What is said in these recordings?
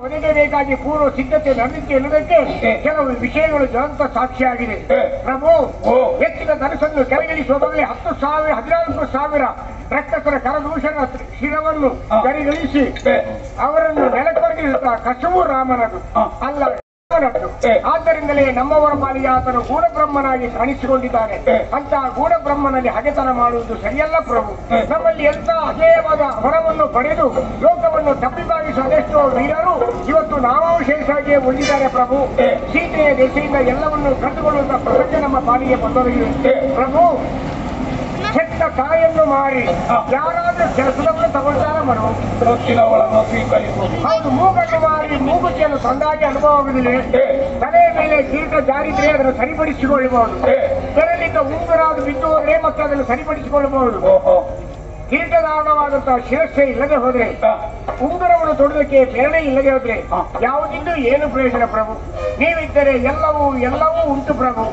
ಒದಗಬೇಕಾಗಿ ಪೂರ್ವ ಸಿದ್ಧತೆ ನಂಬಿಕೆ ಎನ್ನುವುದಕ್ಕೆ ಕೆಲವು ವಿಷಯಗಳು ಜ್ವಲಂತ ಸಾಕ್ಷಿಯಾಗಿದೆ. ಪ್ರಭು ಹೆಚ್ಚಿನ ಧನಸನ್ನು ಕೆಳಗಿಳಿಸುವ ಬದಲು 10,000 14,000 ರಕ್ಕಸರ ಕರದೂಷಣ ಶಿರವನ್ನು ಕರಿಗಳಿಸಿ ಅವರನ್ನು ನೆಲಕ್ಕೊರಗಿಸುತ್ತಾ ಕಸವು ರಾಮನದು ಅಲ್ಲ. ಆದ್ದರಿಂದಲೇ ನಮ್ಮವರ ಪಾಲಿಗೆ ಆತನು ಗೂಢಬ್ರಹ್ಮನಾಗಿ ಕಾಣಿಸಿಕೊಂಡಿದ್ದಾನೆ. ಅಂತಹ ಗೂಢಬ್ರಹ್ಮನಲ್ಲಿ ಹಗೆತನ ಮಾಡುವುದು ಸರಿಯಲ್ಲ ಪ್ರಭು. ನಮ್ಮಲ್ಲಿ ಎಂತ ಅಜೇಯವಾದ ಹೊರವನ್ನು ಪಡೆದು ಲೋಕವನ್ನು ತಪ್ಪಿಭಾಗಿಸುವ ಅದೆಷ್ಟೋ ವೀರರು ಇವತ್ತು ನಾಮಾವಶೇಷವಾಗಿಯೇ ಉಳಿದಿದ್ದಾರೆ ಪ್ರಭು. ಸೀತೆಯ ದೆಸೆಯಿಂದ ಎಲ್ಲವನ್ನು ಕಳೆದುಕೊಳ್ಳುವಂತ ಪ್ರಸಂಗ ನಮ್ಮ ಪಾಲಿಗೆ ಬಂದೊದಗಿದೆ ಪ್ರಭು. ಕೆಟ್ಟ ತಾಯಿಯನ್ನು ಮಾರಿ ಯಾರಾದ್ರೂ ಕೆಲಸದವನ್ನು ತಗೊಳ್ತಾರ ಮರು ಹೌದು. ಮೂಗನ್ನು ಮಾರಿ ಮೂಗುತಿಯನ್ನು ತಂದಾಗಿ ಅನುಭವ ಆಗುವುದಿಲ್ಲ. ತಲೆಯ ಮೇಲೆ ಕಿರೀಟ ಜಾರಿದ್ರೆ ಅದನ್ನು ಸರಿಪಡಿಸಿಕೊಳ್ಳಬಹುದು. ಬೆರಳಿಂದ ಉಂಗುರಾದು ಬಿದ್ದು ಹೋದ್ರೆ ಮತ್ತೆ ಅದನ್ನು ಸರಿಪಡಿಸಿಕೊಳ್ಳಬಹುದು. ಕಿರೀಟಧಾರಣವಾದಂತಹ ಶಿರಸ್ಸೆ ಇಲ್ಲದೆ ಹೋದ್ರೆ, ಉಂಗುರವನ್ನು ತೊಡುವುದಕ್ಕೆ ಬೆರಳೆ ಇಲ್ಲದೆ ಹೋದ್ರೆ ಯಾವುದಿದ್ದು ಏನು ಪ್ರಯೋಜನ ಪ್ರಭು? ನೀವಿದ್ದರೆ ಎಲ್ಲವೂ ಉಂಟು ಪ್ರಭು.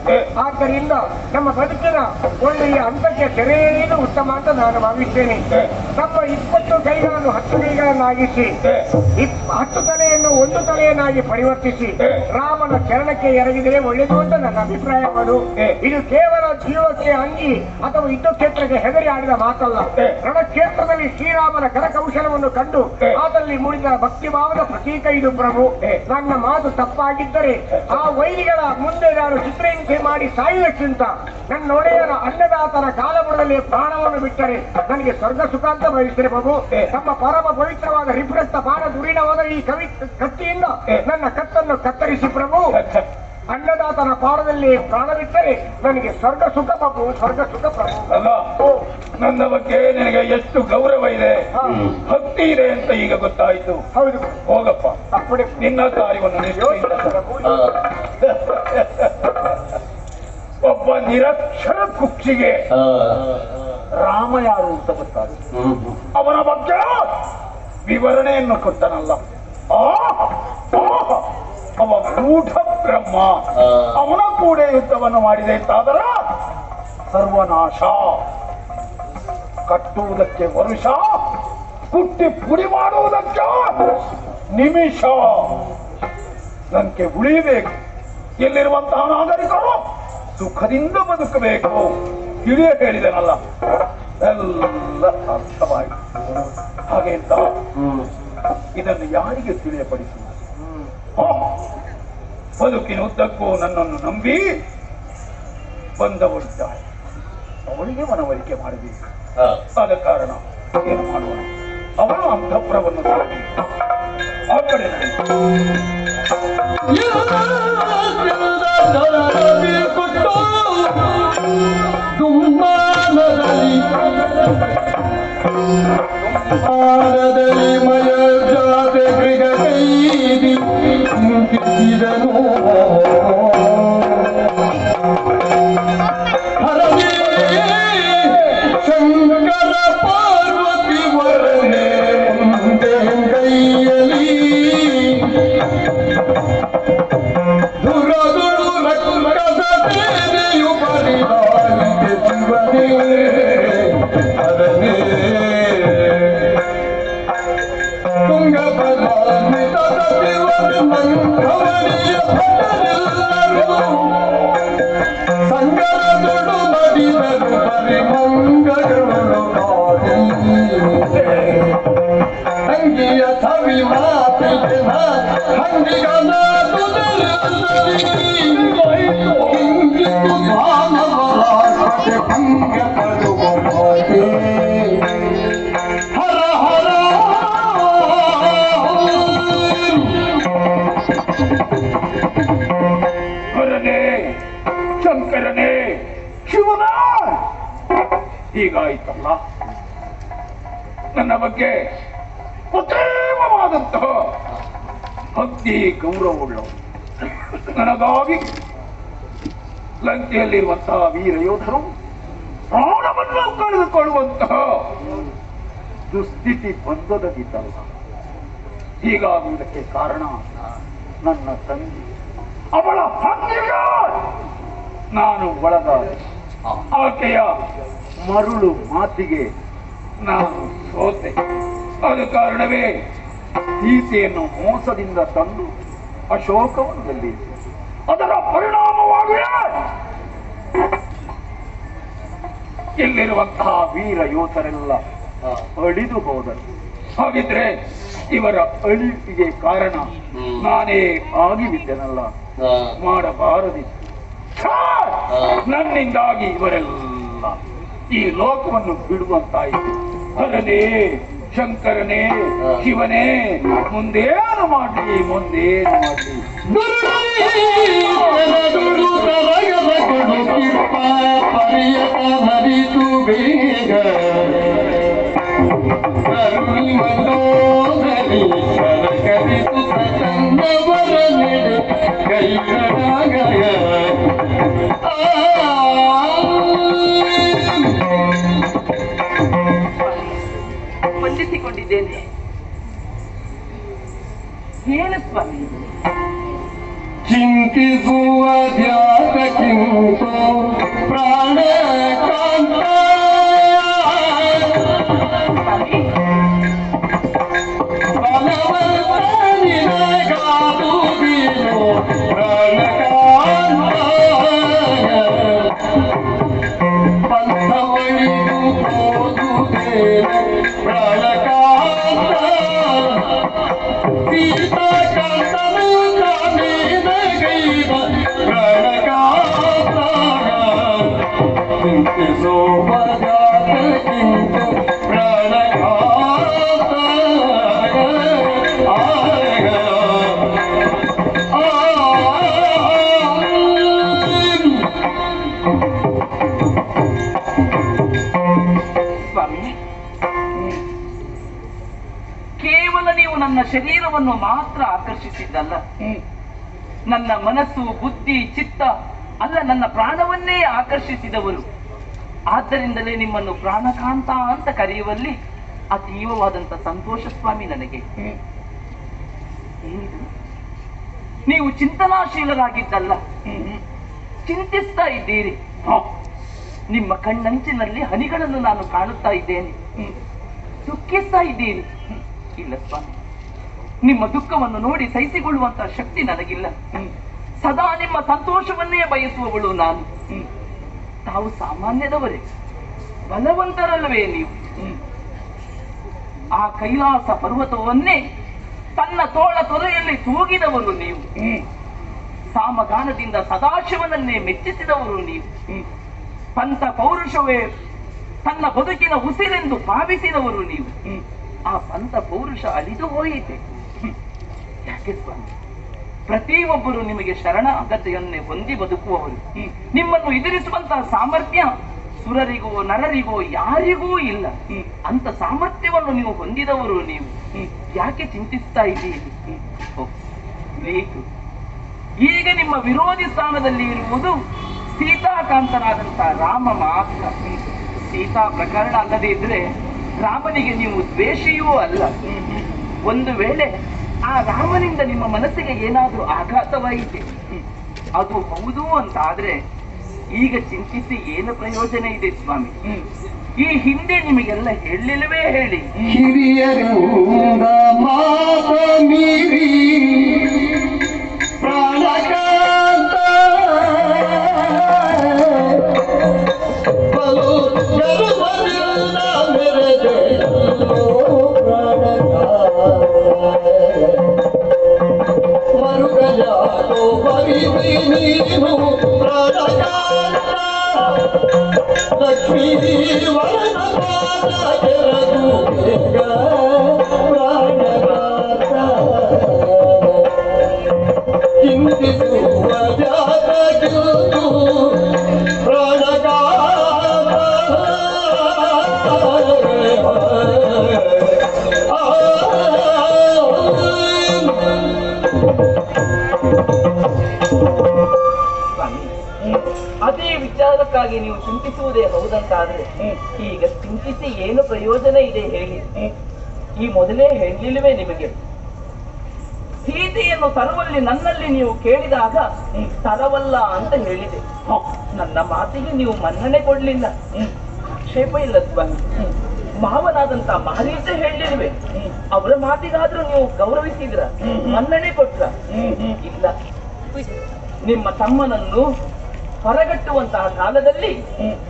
ಆದ್ದರಿಂದ ನಮ್ಮ ಬದುಕಿನ ಒಳ್ಳೆಯ ಹಂತಕ್ಕೆ ತೆರೆಯುವುದು ಉತ್ತಮ ಅಂತ ನಾನು ಭಾವಿಸ್ತೇನೆ. ನಮ್ಮ 20 ಕೈಗಳನ್ನು 10 ಕೈಗಳನ್ನಾಗಿಸಿ 10 ತಲೆಯನ್ನು 1 ತಲೆಯನ್ನಾಗಿ ಪರಿವರ್ತಿಸಿ ರಾಮನ ಚರಣಕ್ಕೆ ಎರಗಿದರೆ ಒಳ್ಳೆಯದು ಅಂತ ನನ್ನ ಅಭಿಪ್ರಾಯವನ್ನು. ಇದು ಕೇವಲ ಜೀವಕ್ಕೆ ಅಂಗಿ ಅಥವಾ ಯುದ್ಧ ಕ್ಷೇತ್ರಕ್ಕೆ ಹೆದರಿ ಆಡಿದ ಮಾತಲ್ಲ. ರಣಕ್ಷೇತ್ರದಲ್ಲಿ ಶ್ರೀರಾಮನ ಕರಕೌಶಲವನ್ನು ಕಂಡು ಅದರಲ್ಲಿ ಮೂಡಿದ ಭಕ್ತಿಭಾವದ ಪ್ರತೀಕ ಇದು ಪ್ರಭು. ನನ್ನ ಮಾತು ತಪ್ಪಾಗಿದ್ದರೆ ಆ ವೈರಿಗಳ ಮುಂದೆ ನಾನು ಚಿತ್ರಹಿಂಸೆ ಮಾಡಿ ಸಾಯುವುದಕ್ಕಿಂತ ನನ್ನ ಒಡೆಯರ ಅನ್ನದಾತನ ಕಾಲಬುಡದಲ್ಲಿ ಪ್ರಾಣವನ್ನು ಬಿಟ್ಟರೆ ನನಗೆ ಸ್ವರ್ಗ ಸುಖ ಅಂತ ಬಯಸ್ತೇನೆ ಪ್ರಭು. ನಮ್ಮ ಪರಮ ಪವಿತ್ರವಾದ ರಿಪುರಕ್ತ ಬಾಣ ದುರಿಣವಾದ ಈ ಕತ್ತಿಯಿಂದ ನನ್ನ ಕತ್ತನ್ನು ಕತ್ತರಿಸಿ ಪ್ರಭು. ಅನ್ನದಾತನ ಪಾದದಲ್ಲಿ ಪ್ರಾಣ ಬಿಟ್ಟರೆ ನನಗೆ ಸ್ವರ್ಗ ಸುಖ ಪ್ರಭು, ಸ್ವರ್ಗ ಸುಖ ಪ್ರಭು. ನನ್ನ ಬಗ್ಗೆ ನಿನಗೆ ಎಷ್ಟು ಗೌರವ ಇದೆ, ಭಕ್ತಿ ಇದೆ ಅಂತ ಈಗ ಗೊತ್ತಾಯ್ತು. ಹೌದು, ಹೋಗಪ್ಪ ನಿನ್ನ ಕಾರ್ಯವನ್ನು. ಒಬ್ಬ ನಿರಕ್ಷರ ಕುಕ್ಷಿಗೆ ರಾಮ ಯಾರು ಅಂತ ಗೊತ್ತಾಯ್ತು. ಅವನ ಬಗ್ಗೆ ವಿವರಣೆಯನ್ನು ಕೊಟ್ಟನಲ್ಲ, ಅವ ಗೂಢ ಬ್ರಹ್ಮ. ಅವನ ಕೂಡ ಯುದ್ಧವನ್ನು ಮಾಡಿದೆ ಅಂತಾದರ ಸರ್ವನಾಶ. ಕಟ್ಟುವುದಕ್ಕೆ ವರುಷ, ಕುಟ್ಟಿ ಪುಡಿ ಮಾಡುವುದಕ್ಕೆ ನಿಮಿಷ. ಲಂಕೆ ಉಳಿಬೇಕು. ಎಲ್ಲಿರುವಂತಹ ನಾಗರಿಕರು ಸುಖದಿಂದ ಬದುಕಬೇಕು. ಹಿರಿಯ ಹೇಳಿದನಲ್ಲ, ಎಲ್ಲ ಅರ್ಥವಾಯಿತು. ಹಾಗೆ ಅಂತ ಇದನ್ನು ಯಾರಿಗೆ ತಿಳಿಯಪಡಿಸುವುದು? ಬದುಕಿನ ಉದ್ದಕ್ಕೂ ನನ್ನನ್ನು ನಂಬಿ ಬಂದವಳಿದ್ದಾಳೆ, ಅವಳಿಗೆ ಮನವರಿಕೆ ಮಾಡಬೇಕು. ಆದ ಕಾರಣ ಏನು ಮಾಡೋಣ, ಅವಳು ಅಂತಃಪುರವನ್ನು ಆ ಕಡೆ ಮಯ ಜಾತೆ ಕೈದಿ ಮುಗಿಸಿದನು. ಶಂಕರ ಪಾರ್ವತಿ ವರನೆ ಮುಂದೆ ಕೈಯಲ್ಲಿ ದುರದುಳು ರಕ್ಕದ ಸೇನೆಯು ಬರಿದಾಯಿತೆ ಶಿವನೇ ಅದನೇ ತುಂಗಭದ್ರಾನ್ವಿತದ ಶಿವನ ಮಂಗವರಿಯ ಭಟರೆಲ್ಲರೂ ಸಂಗರದೊಳು ನಡಿದರು ಪರಿಮಂಗಳಗಳು ಕಾದಿ. ಅಂಗಿಯ ಸವಿ ಮಾತಿಗೆ ಹಂಗಿಗನ ಹಿಂಗಿತು ಧಾಮವರ ಭಂಗ ಪಡುವ ಹರ ಹರ ಹರನೇ ಶಂಕರನೇ ಶಿವನ. ಹೀಗಾಯ್ತಲ್ಲ, ನನ್ನ ಬಗ್ಗೆ ಉತ್ತಮವಾದಂತಹ ಭಕ್ತಿ ಗೌರವವುಳ್ಳವರು. ನನಗಾಗಿ ಲಂಕೆಯಲ್ಲಿರುವಂತಹ ವೀರ ಯೋಧರು ಪ್ರಾಣವನ್ನು ಕಳೆದುಕೊಳ್ಳುವಂತಹ ದುಸ್ಥಿತಿ ಬಂದೊದಗಿದ್ದಲ್ಲ. ಹೀಗಾಗುವುದಕ್ಕೆ ಕಾರಣ ನನ್ನ ತಂಗಿ, ಅವಳ ಹಂಗಿಗೆ ನಾನು ಒಳಗಾದೆ. ಆಕೆಯ ಮರುಳು ಮಾತಿಗೆ ನಾನು ಸೋತೆ. ಆದ ಕಾರಣವೇ ಸೀತೆಯನ್ನು ಮೋಸದಿಂದ ತಂದು ಅಶೋಕವನದಲ್ಲಿ ಅದರ ಪರಿಣಾಮವಾಗಿ ಇಲ್ಲಿರುವಂತಹ ವೀರ ಯೋಧರೆಲ್ಲ ಅಳಿದು ಹೋದರು. ಹಾಗಿದ್ರೆ ಇವರ ಅಳಿವಿಗೆ ಕಾರಣ ನಾನೇ ಆಗಿಬಿದ್ದೆನಲ್ಲ, ಮಾಡಬಾರದಿತ್ತು. ನನ್ನಿಂದಾಗಿ ಇವರೆಲ್ಲ ಈ ಲೋಕವನ್ನು ಬಿಡುವಂತಾಯಿತು. ಹರನೇ, ಶಂಕರನೇ, ಶಿವನೇ, ಮುಂದೇನು ಮಾಡಲಿ, ಮುಂದೇನು ಮಾಡಲಿ. ವಂದಿಸಿಕೊಂಡಿದ್ದೇನೆ. ಏನು ಸ್ವಾಮಿ? ಚಿಂತಿಸುವ ಧ್ಯಾನಕ್ಕಿಂತ ಪ್ರಾಣ ಕಾಂತ ಬಲವಂತನಿಗಾದು ಬೀಳೋ ಪ್ರಾಣ ಕಾಂತ ಪಂಥವಳಿದು ಹೋದುದೇನ ಪ್ರಾಣ ಕಾಂತ ಸೀತಾ ಕಾಂತನು ಕಾಮೇನ ಗೈದ ಪ್ರಾಣ ಕಾಂತ ಚಿಂತಿಸೋ ಬಜಾತಕ್ಕಿಂತ ಪ್ರಾಣ ಕಾಂತ ಸ್ವಾಮಿ, ಕೇವಲ ನೀವು ನನ್ನ ಶರೀರವನ್ನು ಮಾತ್ರ ಆಕರ್ಷಿಸಿದ್ದಲ್ಲ, ನನ್ನ ಮನಸ್ಸು, ಬುದ್ಧಿ, ಚಿತ್ತ ಅಲ್ಲ, ನನ್ನ ಪ್ರಾಣವನ್ನೇ ಆಕರ್ಷಿಸಿದವರು. ಆದ್ದರಿಂದಲೇ ನಿಮ್ಮನ್ನು ಪ್ರಾಣಕಾಂತ ಅಂತ ಕರೆಯುವಲ್ಲಿ ಅತೀವವಾದಂತ ಸಂತೋಷ ಸ್ವಾಮಿ ನನಗೆ. ಏನಿದು? ನೀವು ಚಿಂತನಾಶೀಲರಾಗಿದ್ದಲ್ಲ, ಚಿಂತಿಸ್ತಾ ಇದ್ದೀರಿ. ನಿಮ್ಮ ಕಣ್ಣಂಚಿನಲ್ಲಿ ಹನಿಗಳನ್ನು ನಾನು ಕಾಣುತ್ತಾ ಇದ್ದೇನೆ. ದುಃಖಿಸ್ತಾ ಇದ್ದೀರಿ. ಇಲ್ಲ ಸ್ವಾಮಿ, ನಿಮ್ಮ ದುಃಖವನ್ನು ನೋಡಿ ಸಹಿಸಿಕೊಳ್ಳುವಂತಹ ಶಕ್ತಿ ನನಗಿಲ್ಲ. ಸದಾ ನಿಮ್ಮ ಸಂತೋಷವನ್ನೇ ಬಯಸುವವಳು ನಾನು. ತಾವು ಸಾಮಾನ್ಯದವರೇ, ಬಲವಂತರಲ್ಲವೇ ನೀವು? ಆ ಕೈಲಾಸ ಪರ್ವತವನ್ನೇ ತನ್ನ ತೋಳ ತೊರೆಯಲ್ಲಿ ತೂಗಿದವರು ನೀವು. ಸಾಮಗಾನದಿಂದ ಸದಾಶಿವನನ್ನೇ ಮೆಚ್ಚಿಸಿದವರು ನೀವು. ಪಂಥ ಪೌರುಷವೇ ತನ್ನ ಬದುಕಿನ ಉಸಿರೆಂದು ಭಾವಿಸಿದವರು ನೀವು. ಆ ಪಂಥ ಪೌರುಷ ಅಳಿದು ಹೋಯಿತೆ. ಯಾಕೆ ಸ್ವಾಮಿ? ಪ್ರತಿಯೊಬ್ಬರು ನಿಮಗೆ ಶರಣಾಗತೆಯನ್ನೇ ಹೊಂದಿ ಬದುಕುವವರು. ನಿಮ್ಮನ್ನು ಎದುರಿಸುವಂತಹ ಸಾಮರ್ಥ್ಯ ಸುರರಿಗೋ ನರರಿಗೋ ಯಾರಿಗೂ ಇಲ್ಲ. ಅಂತ ಸಾಮರ್ಥ್ಯವನ್ನು ನೀವು ಹೊಂದಿದವರು ನೀವು. ಯಾಕೆ ಚಿಂತಿಸ್ತಾ ಇದ್ದೀರಿ? ಬೇಕು. ಈಗ ನಿಮ್ಮ ವಿರೋಧಿ ಸ್ಥಾನದಲ್ಲಿ ಇರುವುದು ಸೀತಾಕಾಂತನಾದಂತಹ ರಾಮ ಮಾತ್ರ. ಸೀತಾ ಪ್ರಕರಣ ಅಲ್ಲದೆ ಇದ್ರೆ ರಾಮನಿಗೆ ನೀವು ದ್ವೇಷಿಯೂ ಅಲ್ಲ. ಒಂದು ವೇಳೆ ಆ ರಾಮನಿಂದ ನಿಮ್ಮ ಮನಸ್ಸಿಗೆ ಏನಾದ್ರೂ ಆಘಾತವಾಯಿತೆ, ಅದು ಹೌದು ಅಂತ ಆದ್ರೆ ಈಗ ಚಿಂತಿಸಿ ಏನು ಪ್ರಯೋಜನ ಇದೆ ಸ್ವಾಮಿ? ಈ ಹಿಂದೆ ನಿಮಗೆಲ್ಲ ಹೇಳಿಲ್ಲವೇ ಹೇಳಿ? ಹಿರಿಯರಿಂದ ಮಾತ ಮೀರಿ ಪ್ರಾಣಕಾಂತ ಬಲು ಜನ್ಮದಿಂದ ಮೆರೆದೆಯೋ ಪ್ರಾಣಕಾಂತ ಮರುಗಜಾತೋ ಬರಿದಿ ನೀನು ಪ್ರಾಣಕಾಂತ ಲಕ್ಷ್ಮೀ ವರನ ಪಾದ ಕೆರದು ಬೇಗ ಪ್ರಾಣಕಾಂತ ಚಿಂತಿಸುವ ಜಾತಗಿರುವುದು ಪ್ರಾಣಕಾಂತ ಅದೇ ವಿಚಾರಕ್ಕಾಗಿ ನೀವು ಚಿಂತಿಸುವುದೇ ಹೌದಂತಾದ್ರೆ ಈಗ ಚಿಂತಿಸಿ ಏನು ಪ್ರಯೋಜನ ಇದೆ ಹೇಳಿ? ಈ ಮೊದಲೇ ಹೇಳಿಲ್ವೇ ನಿಮಗೆ? ಸೀತೆಯನ್ನು ತರುವಲ್ಲಿ ನನ್ನಲ್ಲಿ ನೀವು ಕೇಳಿದಾಗ ತರವಲ್ಲ ಅಂತ ಹೇಳಿದೆ. ನನ್ನ ಮಾತಿಗೆ ನೀವು ಮನ್ನಣೆ ಕೊಡ್ಲಿಲ್ಲ. ಆಕ್ಷೇಪ ಇಲ್ಲ ಸ್ವಾಮಿ. ಮಾವನಾದಂತ ಮಾರೀಚ ಹೇಳಿಲ್ವೇ ಅವರ ಮಾತಿಗಾದ್ರೂ ನೀವು ಗೌರವಿಸಿದ್ರ ಮನ್ನಣೆ ಕೊಟ್ರ ಇಲ್ಲ. ನಿಮ್ಮ ತಮ್ಮನನ್ನು ಹೊರಗಟ್ಟುವಂತಹ ಕಾಲದಲ್ಲಿ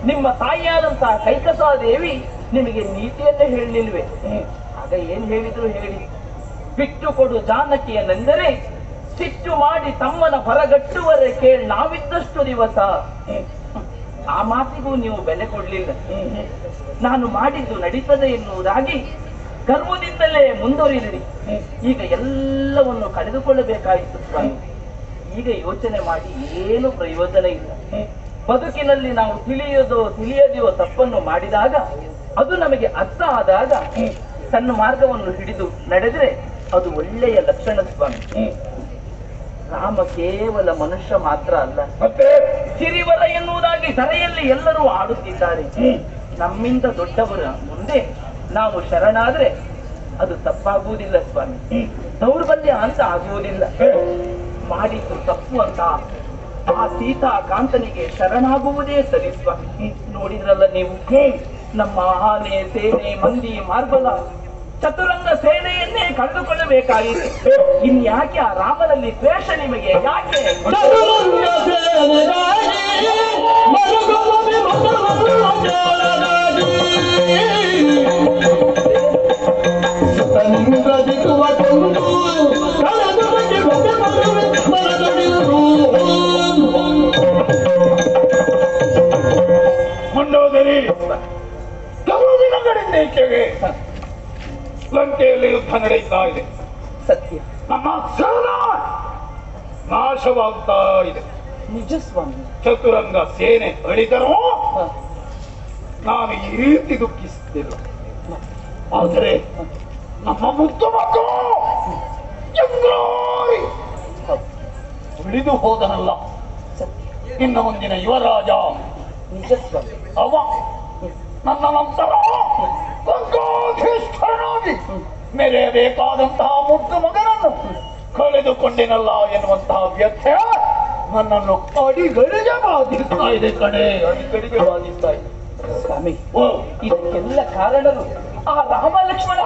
ನಿಮ್ಮ ತಾಯಿಯಾದಂತಹ ಕೈಕಸಾದೇವಿ ನಿಮಗೆ ನೀತಿಯನ್ನೇ ಹೇಳಲಿಲ್ವೇ? ಆಗ ಏನ್ ಹೇಳಿದ್ರು ಹೇಳಿ, ಬಿಟ್ಟು ಕೊಡು ಜಾನಕಿಯನೆಂದರೆ ಸಿಟ್ಟು ಮಾಡಿ ತಮ್ಮನ ಹೊರಗಟ್ಟುವರೆ ಕೇಳಿ ನಾವಿದ್ದಷ್ಟು ದಿವಸ. ಆ ಮಾತಿಗೂ ನೀವು ಬೆಲೆ ಕೊಡ್ಲಿಲ್ಲ. ನಾನು ಮಾಡಿದ್ದು ನಡೀತದೆ ಎನ್ನುವುದಾಗಿ ಗರ್ವದಿಂದಲೇ ಮುಂದುವರಿದಿರಿ. ಈಗ ಎಲ್ಲವನ್ನು ಕಳೆದುಕೊಳ್ಳಬೇಕಾಯಿತು ಸ್ವಾಮಿ. ಈಗ ಯೋಚನೆ ಮಾಡಿ ಏನು ಪ್ರಯೋಜನ ಇಲ್ಲ. ಬದುಕಿನಲ್ಲಿ ನಾವು ತಿಳಿಯದೆಯೋ ತಪ್ಪನ್ನು ಮಾಡಿದಾಗ ಅದು ನಮಗೆ ಅರ್ಥ ಆದಾಗ ತನ್ನ ಮಾರ್ಗವನ್ನು ಹಿಡಿದು ನಡೆದ್ರೆ ಅದು ಒಳ್ಳೆಯ ಲಕ್ಷಣ ಸ್ವಾಮಿ. ರಾಮ ಕೇವಲ ಮನುಷ್ಯ ಮಾತ್ರ ಅಲ್ಲ, ಸಿರಿವರ ಎನ್ನುವುದಾಗಿ ಧರೆಯಲ್ಲಿ ಎಲ್ಲರೂ ಆಡುತ್ತಿದ್ದಾರೆ. ನಮ್ಮಿಂದ ದೊಡ್ಡವರ ಮುಂದೆ ನಾವು ಶರಣಾದ್ರೆ ಅದು ತಪ್ಪಾಗುವುದಿಲ್ಲ ಸ್ವಾಮಿ, ದೌರ್ಬಲ್ಯ ಅಂತ ಆಗುವುದಿಲ್ಲ. ಮಾಡಿದ್ದು ತಪ್ಪು ಅಂತ ಆ ಸೀತಾ ಕಾಂತನಿಗೆ ಶರಣಾಗುವುದೇ ಸರಿ ಸ್ವಾಮಿ. ನೋಡಿದ್ರಲ್ಲ ನೀವು, ನಮ್ಮ ಆನೆ ಸೇನೆ ಮಂದಿ ಮಾರ್ಬಲ ಚತುರಂಗ ಸೇನೆಯನ್ನೇ ಕಳೆದುಕೊಳ್ಳಬೇಕಾಗಿದೆ. ಇನ್ಯಾಕೆ ಆ ರಾಮನಲ್ಲಿ ದ್ವೇಷ ನಿಮಗೆ ಯಾಕೆ? ಮಂಡೋದರಿ ಕೆಲವು ದಿನಗಳಿಂದ ಈಚೆಗೆ ಲಂಕೆಯಲ್ಲಿ ಯುದ್ಧ ನಡೆಯುತ್ತಾ ಇದೆ. ಸತ್ಯ, ನಮ್ಮ ಸೇನಾ ನಾಶವಾಗ್ತಾ ಇದೆ. ನಿಜ ಸ್ವಾಮಿ. ಚತುರಂಗ ಸೇನೆ ಅಳಿದರೂ ನಾನು ಈ ರೀತಿ ದುಃಖಿಸುತ್ತಿಲ್ಲ. ಆದರೆ ನಮ್ಮ ಮುದ್ದು ಮಕ್ಕಳು ಚಂದ್ರಾರಿ ಉಳಿದು ಹೋದನಲ್ಲ. ಇನ್ನು ಮುಂದಿನ ಯುವರಾಜ ನಿಜ ಸ್ವಾಮಿ. ಅವ ನನ್ನ ನಂತರ ಲಂಕಾಧೀಶ್ವರನಾಗಿ ಮೆರೆಯಬೇಕಾದಂತಹ ಮುದ್ದು ಮಗನನ್ನು ಕಳೆದುಕೊಂಡಿನಲ್ಲ ಎನ್ನುವಂತಹ ವ್ಯಥೆ ನನ್ನನ್ನು ಅಡಿಗಡಿಗೆ ಬಾಧಿಸ್ತಾ ಇದೆ ಕಣೆ, ಅಡಿಗಡಿಗೆ ಬಾಧಿಸ್ತಾ ಇದೆ ಸ್ವಾಮಿ. ಇದಕ್ಕೆಲ್ಲ ಕಾರಣರು ಆ ರಾಮ ಲಕ್ಷ್ಮಣ.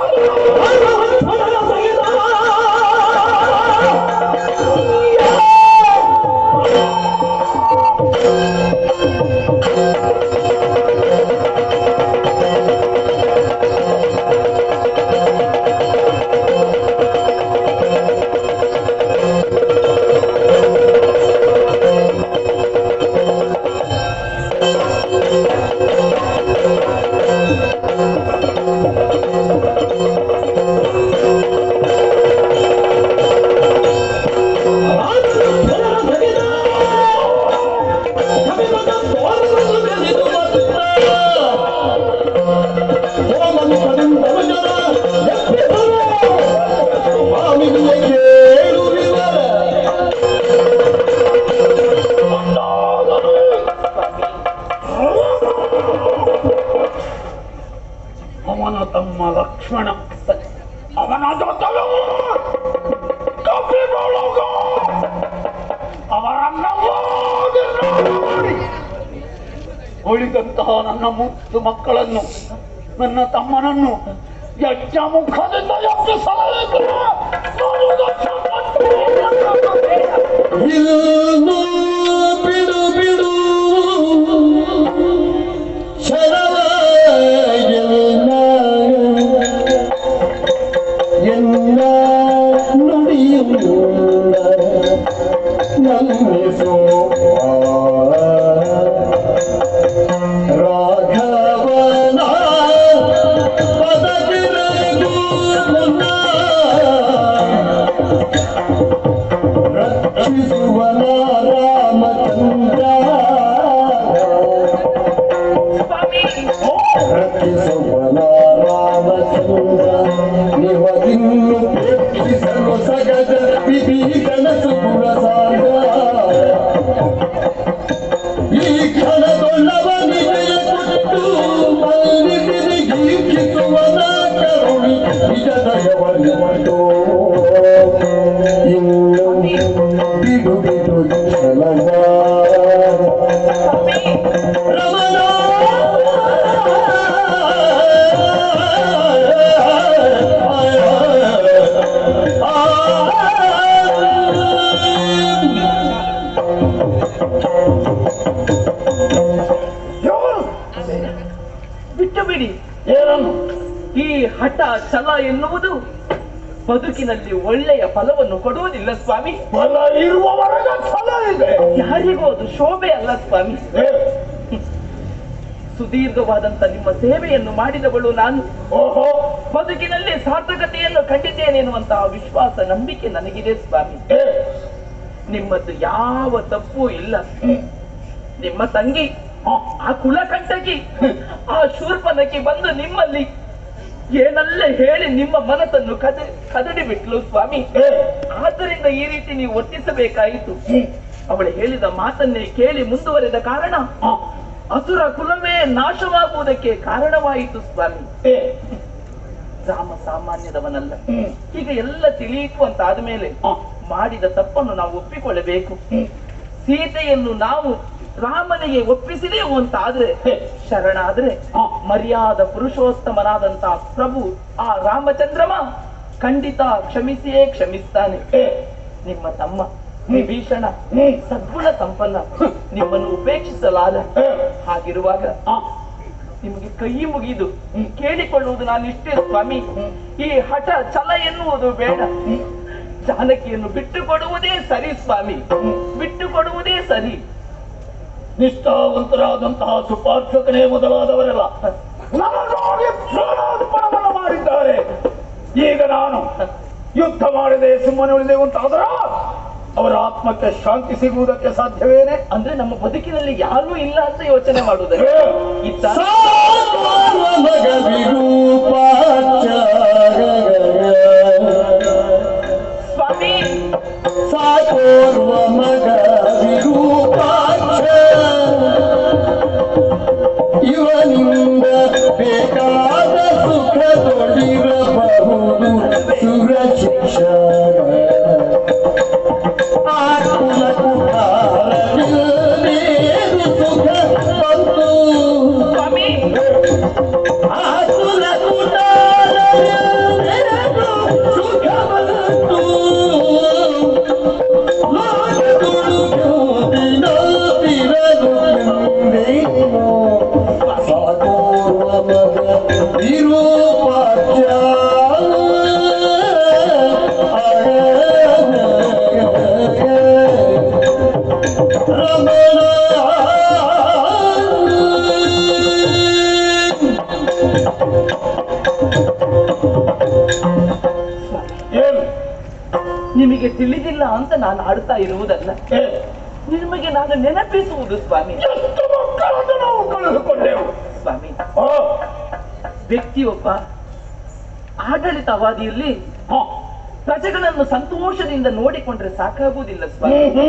ಅವನ ತಮ್ಮ ಲಕ್ಷ್ಮಣ, ಅವನ ಜೊತೆಲು ಕಪಿಬಳಗ ಅವರನ್ನು ನೋಡಿ ಉಳಿದಂತಹ ನನ್ನ ಮುದ್ದು ಮಕ್ಕಳನ್ನು, ನನ್ನ ತಮ್ಮನನ್ನು ಯಜ್ಞ ಮುಖದಿಂದ ಯಜ್ಞಿಸಬೇಕು. ಇನ್ನು ಬಿಡು ಬಿಡು ಶರವ ಎಲ್ಲ ನುಡಿಯುವುದ ನನ್ನಿಸೋ ರಾಘವನ ಪದಗಿರಗೂ ಮುನ್ನ ಎನ್ನುವುದು ಬದುಕಿನಲ್ಲಿ ಒಳ್ಳೆಯ ಫಲವನ್ನು ಕೊಡುವುದಿಲ್ಲ ಸ್ವಾಮಿ. ಫಲ ಇರುವವರೆಗೆ ಫಲ ಇದೆ. ಯಾರಿಗೂ ಅದು ಶೋಭೆ ಅಲ್ಲ ಸ್ವಾಮಿ. ಸುದೀರ್ಘವಾದಂತ ನಿಮ್ಮ ಸೇವೆಯನ್ನು ಮಾಡಿದವಳು ನಾನು. ಓಹೋ, ಬದುಕಿನಲ್ಲಿ ಸಾರ್ಥಕತೆಯನ್ನು ಕಂಡಿದ್ದೇನೆ ಎನ್ನುವಂತಹ ವಿಶ್ವಾಸ ನಂಬಿಕೆ ನನಗಿದೆ ಸ್ವಾಮಿ. ನಿಮ್ಮದ್ದು ಯಾವ ತಪ್ಪು ಇಲ್ಲ. ನಿಮ್ಮ ತಂಗಿ ಆ ಕುಲಕಂಟಕಿ ಆ ಶೂರ್ಪನಕಿ ಬಂದು ನಿಮ್ಮಲ್ಲಿ ಏನಲ್ಲ ಹೇಳಿ ನಿಮ್ಮ ಮನಸ್ಸನ್ನು ಕದಡಿ ಬಿಟ್ಲು ಸ್ವಾಮಿ. ಆದ್ದರಿಂದ ಈ ರೀತಿ ನೀವು ವರ್ತಿಸಬೇಕಾಯಿತು. ಅವಳು ಹೇಳಿದ ಮಾತನ್ನೇ ಕೇಳಿ ಮುಂದುವರೆದ ಕಾರಣ ಅಸುರ ಕುಲವೇ ನಾಶವಾಗುವುದಕ್ಕೆ ಕಾರಣವಾಯಿತು ಸ್ವಾಮಿ. ರಾಮ ಸಾಮಾನ್ಯದವನಲ್ಲ. ಈಗ ಎಲ್ಲ ತಿಳಿಯಿತು ಅಂತ ಆದ್ಮೇಲೆ ಮಾಡಿದ ತಪ್ಪನ್ನು ನಾವು ಒಪ್ಪಿಕೊಳ್ಳಬೇಕು. ಸೀತೆಯನ್ನು ನಾವು ರಾಮನಿಗೆ ಒಪ್ಪಿಸಿದೆವು ಅಂತ ಆದ್ರೆ ಶರಣಾದ್ರೆ ಮರ್ಯಾದ ಪುರುಷೋತ್ತಮನಾದಂತಹ ಪ್ರಭು ಆ ರಾಮಚಂದ್ರಮ ಖಂಡಿತ ಕ್ಷಮಿಸಿಯೇ ಕ್ಷಮಿಸ್ತಾನೆ. ನಿಮ್ಮ ತಮ್ಮ ವಿಭೀಷಣ ಸದ್ಗುಣ ಸಂಪನ್ನ, ನಿಮ್ಮನ್ನು ಉಪೇಕ್ಷಿಸಲಾದ. ಹಾಗಿರುವಾಗ ನಿಮಗೆ ಕೈ ಮುಗಿದು ಕೇಳಿಕೊಳ್ಳುವುದು ನಾನು ಇಷ್ಟೇ ಸ್ವಾಮಿ. ಈ ಹಠ ಛಲ ಎನ್ನುವುದು ಬೇಡ. ಜಾನಕಿಯನ್ನು ಬಿಟ್ಟು ಕೊಡುವುದೇ ಸರಿ ಸ್ವಾಮಿ, ಬಿಟ್ಟು ಕೊಡುವುದೇ ಸರಿ. ನಿಷ್ಠಾವಂತರಾದಂತಹ ಸುಪಾರ್ಶಕನೇ ಮೊದಲಾದವರೆಲ್ಲ ನನಗಾಗಿ ಪ್ರಾಣಾರ್ಪಣವನ್ನು ಮಾಡಿದ್ದಾರೆ. ಈಗ ನಾನು ಯುದ್ಧ ಮಾಡದೆ ಸುಮ್ಮನೆ ಉಳಿದೆವು ಅಂತಾದ್ರ ಅವರ ಆತ್ಮಕ್ಕೆ ಶಾಂತಿ ಸಿಗುವುದಕ್ಕೆ ಸಾಧ್ಯವೇನೆ? ಅಂದ್ರೆ ನಮ್ಮ ಬದುಕಿನಲ್ಲಿ ಯಾರೂ ಇಲ್ಲ ಅಂತ ಯೋಚನೆ ಮಾಡುವುದೇ ಇತ್ತ ಸ್ವಾಮಿ. ಸಾಕೋರ್ವ ಮಗ ವಿರೂಪಾಕ್ಷ ಇವನಿಂದ ಬೇಕಾದ ಸುಖ ತೊಡಿರಬಹುದು ಸುರಶಿಕ್ಷಣ ಆತ್ಮ ಕುಟಾರವಿಲ್ಲೇನು ಸುಖ ಬಂತು ಸ್ವಾಮಿ. ಆತ್ಮ ಕುಟಾರವಿಲ್ಲೇನು ಸುಖ ಬಂತು ನಿಮಗೆ ತಿಳಿದಿಲ್ಲ ಅಂತ ನಾನು ಆಡ್ತಾ ಇರುವುದಲ್ಲ, ನಿಮಗೆ ನಾನು ನೆನಪಿಸುವುದು ಸ್ವಾಮಿ. ನಾವು ಕಳೆದುಕೊಂಡೆವು ಸ್ವಾಮಿ, ವ್ಯಕ್ತಿಯೊಬ್ಬ ಆಡಳಿತವಾದಿಯಲ್ಲಿ ಪ್ರಜೆಗಳನ್ನು ಸಂತೋಷದಿಂದ ನೋಡಿಕೊಂಡ್ರೆ ಸಾಕಾಗುವುದಿಲ್ಲ ಸ್ವಾಮಿ.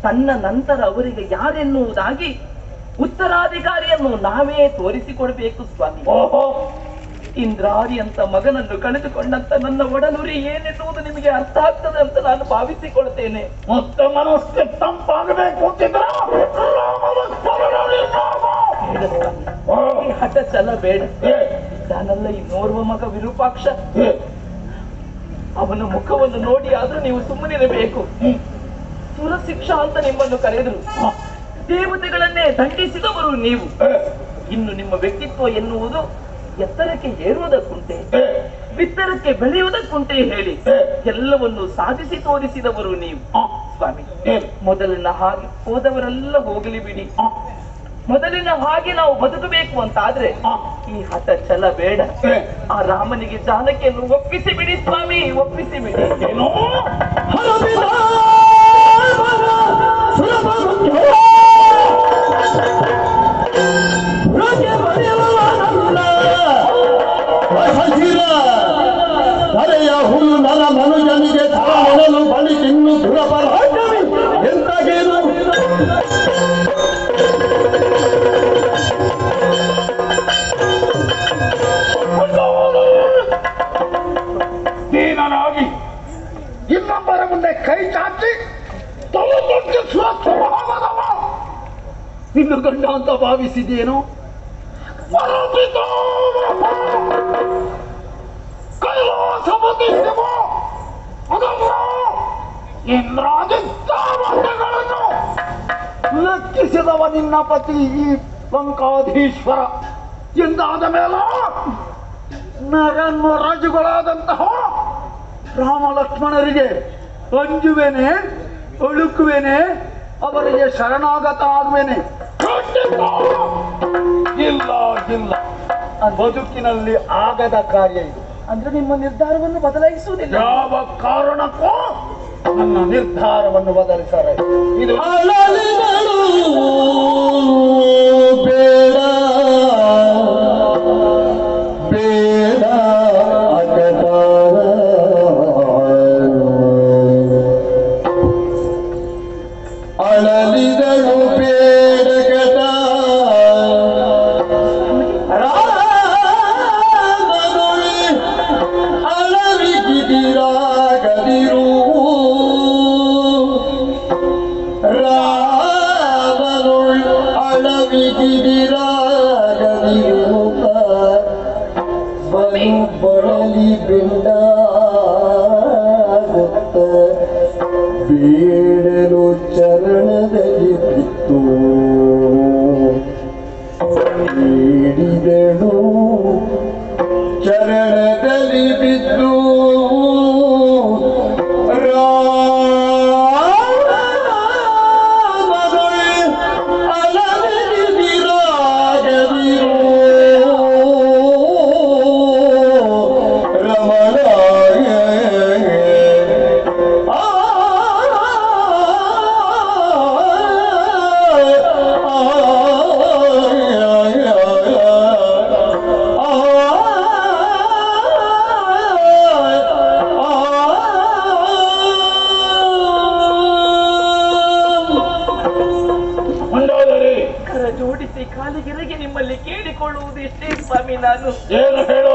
ತನ್ನ ನಂತರ ಅವರಿಗೆ ಯಾರೆನ್ನುವುದಾಗಿ ಉತ್ತರಾಧಿಕಾರಿಯನ್ನು ನಾವೇ ತೋರಿಸಿಕೊಡ್ಬೇಕು ಸ್ವಾಮಿ. ಇಂದ್ರಾರಿ ಅಂತ ಮಗನನ್ನು ಕಳೆದುಕೊಂಡಂತ ನನ್ನ ಒಡಲುರಿ ಏನೆನ್ನುವುದು ನಿಮಗೆ ಅರ್ಥ ಆಗ್ತದೆ ಅಂತ ನಾನು ಭಾವಿಸಿಕೊಳ್ತೇನೆ. ಮತ್ತೆ ಮನಸ್ಸಿಗೆ ತಂಪಾಗಬೇಕು ಅಂತಿದ್ರ ಈ ಹಠ ಛಲ ಬೇಡ. ನಾನಲ್ಲ ಇನ್ನೋರ್ವ ಮಗ ವಿರೂಪಾಕ್ಷ, ಅವನ ಮುಖವನ್ನು ನೋಡಿ ಆದ್ರೂ ನೀವು ಸುಮ್ಮನಿರಬೇಕು. ಸುರಶಿಕ್ಷಾ ಅಂತ ನಿಮ್ಮನ್ನು ಕರೆದರು. ದೇವತೆಗಳನ್ನೇ ದಂಡಿಸಿದವರು ನೀವು. ಇನ್ನು ನಿಮ್ಮ ವ್ಯಕ್ತಿತ್ವ ಎನ್ನುವುದು ಎತ್ತರಕ್ಕೆ ಏರುವುದಕ್ಕುಂಟೆ, ಬಿತ್ತರಕ್ಕೆ ಬೆಳೆಯುವುದಕ್ಕುಂಟೆ ಹೇಳಿ ಎಲ್ಲವನ್ನು ಸಾಧಿಸಿ ತೋರಿಸಿದವರು ನೀವು ಸ್ವಾಮಿ. ಮೊದಲಿನ ಹಾಗೆ ಹೋದವರೆಲ್ಲ ಹೋಗಲಿ ಬಿಡಿ. ಮೊದಲಿನ ಹಾಗೆ ನಾವು ಬದುಕಬೇಕು ಅಂತ ಆದ್ರೆ ಈ ಹಠ ಛಲ ಬೇಡ. ಆ ರಾಮನಿಗೆ ಜಾನಕಿಯನ್ನು ಒಪ್ಪಿಸಿ ಬಿಡಿ ಸ್ವಾಮಿ, ಒಪ್ಪಿಸಿ ಬಿಡಿ. ಏನೋ ಹರೆಯ ಹುಲ್ಲು ನನ್ನ ಮನುಜನಿಗೆ ತಲೆನಲು ಬಳಿ ತಿನ್ನು ದುರಪರಾಟವಿ ಎಂತಾಗೇನು ದೀನನಾಗಿ ಇನ್ನೊಬ್ಬರ ಮುಂದೆ ಕೈ ಚಾಚಿ ತಲೆ ತಗ್ಗಿಸುವ ಸ್ವಭಾವದವ ನಿನ್ನ ಗಂಡ ಅಂತ ಭಾವಿಸಿದೇನು? ಕೈಲಾಸಪತಿಸಿದೆವು ಅದನ್ನು ಇಂದ್ರಾದಿತ್ಯಗಳನ್ನು ಲೆಕ್ಕಿಸಿದವ ನಿನ್ನ ಪತಿ ಈ ಲಂಕಾಧೀಶ್ವರ ಎಂದಾದ ಮೇಲೆ ನರರಾಜುಗಳಾದಂತಹ ರಾಮ ಲಕ್ಷ್ಮಣರಿಗೆ ಅಂಜುವೆನೆ, ಒಳುಕುವೆನೆ, ಅವರಿಗೆ ಶರಣಾಗತ ಆಗುವೆನೆ. ಇಲ್ಲ ಇಲ್ಲ, ಬದುಕಿನಲ್ಲಿ ಆಗದ ಕಾರ್ಯ ಇದು. ಅಂದ್ರೆ ನಿಮ್ಮ ನಿರ್ಧಾರವನ್ನು ಬದಲಾಯಿಸುವುದಿಲ್ಲ? ಯಾವ ಕಾರಣಕ್ಕೂ ನನ್ನ ನಿರ್ಧಾರವನ್ನು ಬದಲಿಸರೆ ಇದು ಬೇಡ ಬೇಡ ಅಳಲಿದಳು ಬೇಡ ಕಟ ಅಳವಿಗಿರಾಗದಿರು ರಾಮನುಳ್ ಅಳವಿಗಿರಾಗದಿರು ಬಲು ಬರಲಿ ಬಿಂಡ ಬೇಡಲು ಚರಣದಲ್ಲಿ ಬಿತ್ತು ಬೇಡಿದಳು ಚರಣದಲ್ಲಿ ಬಿದ್ದು ಕಾಲಿಗೆರೆಗೆ ನಿಮ್ಮಲ್ಲಿ ಕೇಳಿಕೊಳ್ಳುವುದು ಇಷ್ಟೇ ಸ್ವಾಮಿ. ನಾನು ಏನು ಹೇಳು?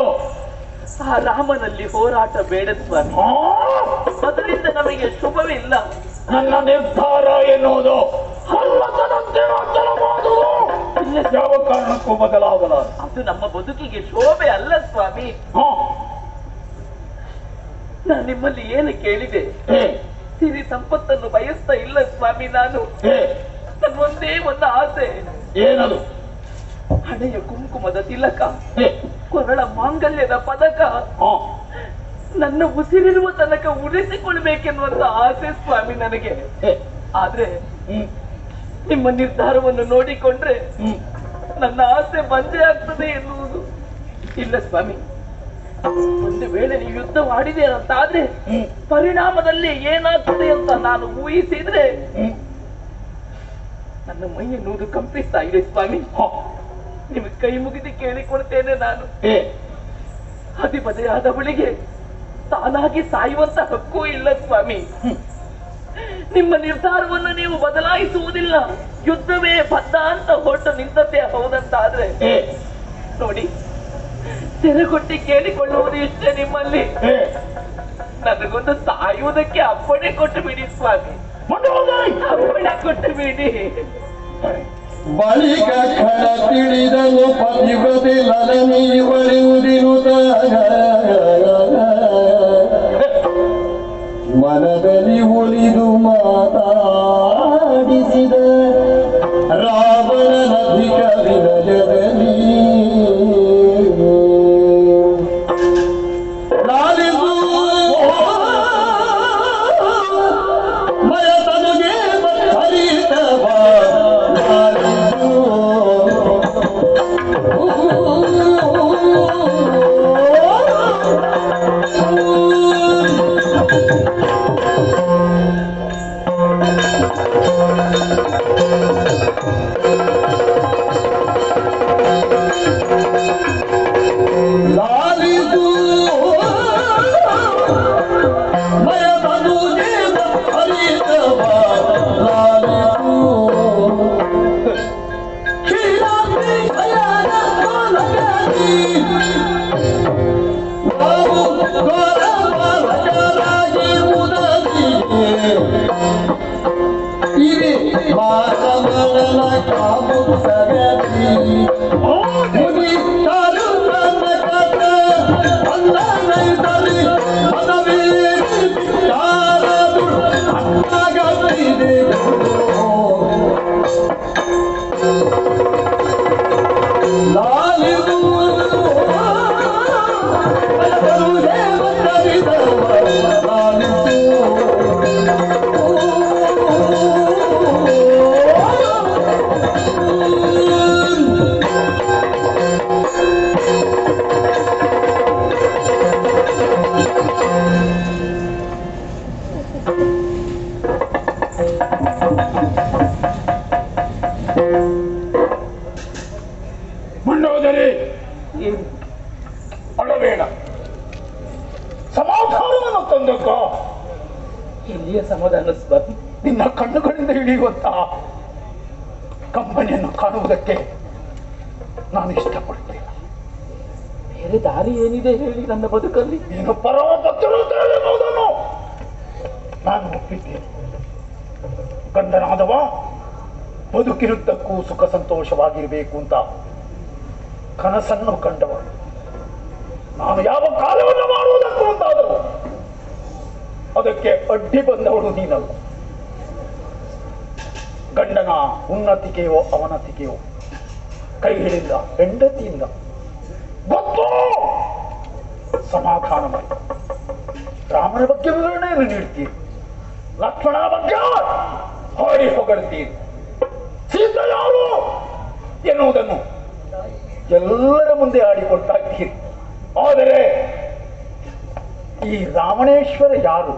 ಆ ರಾಮನಲ್ಲಿ ಹೋರಾಟ ಬೇಡ ಸ್ವಾಮಿ, ಅದರಿಂದ ನಮಗೆ ಶುಭವಿಲ್ಲ. ನನ್ನ ನಿರ್ಧಾರ ಎನ್ನುವುದು ಯಾವ ಕಾರಣಕ್ಕೂ ಬದಲಾಗಲಾರದು. ಅದು ನಮ್ಮ ಬದುಕಿಗೆ ಶೋಭೆ ಅಲ್ಲ ಸ್ವಾಮಿ. ನಾನು ನಿಮ್ಮಲ್ಲಿ ಏನು ಕೇಳಿದೆ? ಸಿರಿ ಸಂಪತ್ತನ್ನು ಬಯಸ್ತಾ ಇಲ್ಲ ಸ್ವಾಮಿ. ನಾನು ಒಂದೇ ಒಂದು ಆಸೆ. ಏನದು? ಹಣೆಯ ಕುಂಕುಮದ ತಿಲಕ, ಕೊರಳ ಮಾಂಗಲ್ಯದ ಪದಕ ನನ್ನ ಉಸಿರಿರುವ ತನಕ ಉಳಿಸಿಕೊಳ್ಬೇಕೆನ್ನುವಂತ ಆಸೆ ಸ್ವಾಮಿ ನನಗೆ. ಆದ್ರೆ ನಿಮ್ಮ ನಿರ್ಧಾರವನ್ನು ನೋಡಿಕೊಂಡ್ರೆ ನನ್ನ ಆಸೆ ಬಂದೇ ಆಗ್ತದೆ ಎನ್ನುವುದು. ಇಲ್ಲ ಸ್ವಾಮಿ, ಒಂದು ವೇಳೆ ನೀವು ಯುದ್ಧವಾಡಿದೆ ಅಂತಾದ್ರೆ ಪರಿಣಾಮದಲ್ಲಿ ಏನಾಗ್ತದೆ ಅಂತ ನಾನು ಊಹಿಸಿದ್ರೆ ನನ್ನ ಮೈ ಎನ್ನುವುದು ಕಂಪಿಸ್ತಾ ಇದೆ ಸ್ವಾಮಿ. ನಿಮಗೆ ಕೈ ಮುಗಿದು ಕೇಳಿಕೊಳ್ತೇನೆ. ನಾನು ಹದಿಬದೆಯಾದವಳಿಗೆ ತಾನಾಗಿ ಸಾಯುವಂತ ಹಕ್ಕೂ ಇಲ್ಲ ಸ್ವಾಮಿ. ನಿಮ್ಮ ನಿರ್ಧಾರವನ್ನು ನೀವು ಬದಲಾಯಿಸುವುದಿಲ್ಲ. ಯುದ್ಧವೇ ಬದ್ಧ ಅಂತ ಹೊರಟು ನಿಂತದ್ದೇ ಹೌದಂತಾದ್ರೆ ನೋಡಿ, ತೆರೆಗೊಟ್ಟಿ ಕೇಳಿಕೊಳ್ಳುವುದು ಇಷ್ಟೇ ನಿಮ್ಮಲ್ಲಿ. ನನಗೊಂದು ಸಾಯುವುದಕ್ಕೆ ಅಪ್ಪಣೆ ಕೊಟ್ಟು ಬಿಡಿ ಸ್ವಾಮಿ, ಅಪ್ಪಣೆ ಕೊಟ್ಟು ಬಿಡಿ. ಬಳಿಕ ಖಡ ತಿಳಿದನು ಪತಿವ್ರತೆ ಲಲನಿ ಒಳೆಯುವುದಿರುತ್ತ ಮನದಲ್ಲಿ ಉಳಿದು ಮಾತಾಡಿಸಿದ ರಾವಣನಧಿಕ ವಿನಯದಲ್ಲಿ ಲಾಲಿಸು ಮಯತನುಗೆ ಹರಿತವ ಸಮಾಧಾನ ಸ್ವಾಮಿ. ನಿನ್ನ ಕಣ್ಣುಗಳಿಂದ ಹಿಡಿಯುವಂತಹ ಕಂಪನಿಯನ್ನು ಕಾಣುವುದಕ್ಕೆ ನಾನು ಇಷ್ಟಪಡುತ್ತೇನೆ. ಬೇರೆ ದಾರಿ ಏನಿದೆ ಹೇಳಿ ನನ್ನ ಬದುಕಲ್ಲಿ? ನೀನು ಪರಮ ಭಕ್ತರು ಎನ್ನುವುದನ್ನು ನಾನು ಒಪ್ಪಿದ್ದೇನೆ. ಗಂಡನಾದವ ಬದುಕಿರುದ್ದಕ್ಕೂ ಸುಖ ಸಂತೋಷವಾಗಿರಬೇಕು ಅಂತ ಕನಸನ್ನು ಕಂಡವರು. ನಾನು ಯಾವ ಕಾಲವನ್ನು ಮಾಡುವುದಕ್ಕೂ ಅಂತಾದರೂ ಅದಕ್ಕೆ ಅಡ್ಡಿ ಬಂದವಳು ನೀನಲ್ಲ. ಗಂಡನ ಉನ್ನತಿಕೆಯೋ ಅವನತಿಕೆಯೋ ಕೈ ಹಿಡಿದ ಹೆಂಡತಿಯಿಂದ ಗೊತ್ತು ಸಮಾಧಾನ ಮಾಡಿ ರಾಮನ ಬಗ್ಗೆ ವಿವರಣೆಯನ್ನು ನೀಡ್ತೀರಿ, ಲಕ್ಷ್ಮಣನ ಬಗ್ಗೆ ಹಾಡಿ ಹೊಗಳ್ತೀರಿ, ಸೀತಾ ಯಾರು ಎನ್ನುವುದನ್ನು ಎಲ್ಲರ ಮುಂದೆ ಆಡಿಕೊಡ್ತಾ ಇದ್ದೀರಿ. ಆದರೆ ಈ ರಾವಣೇಶ್ವರ ಯಾರು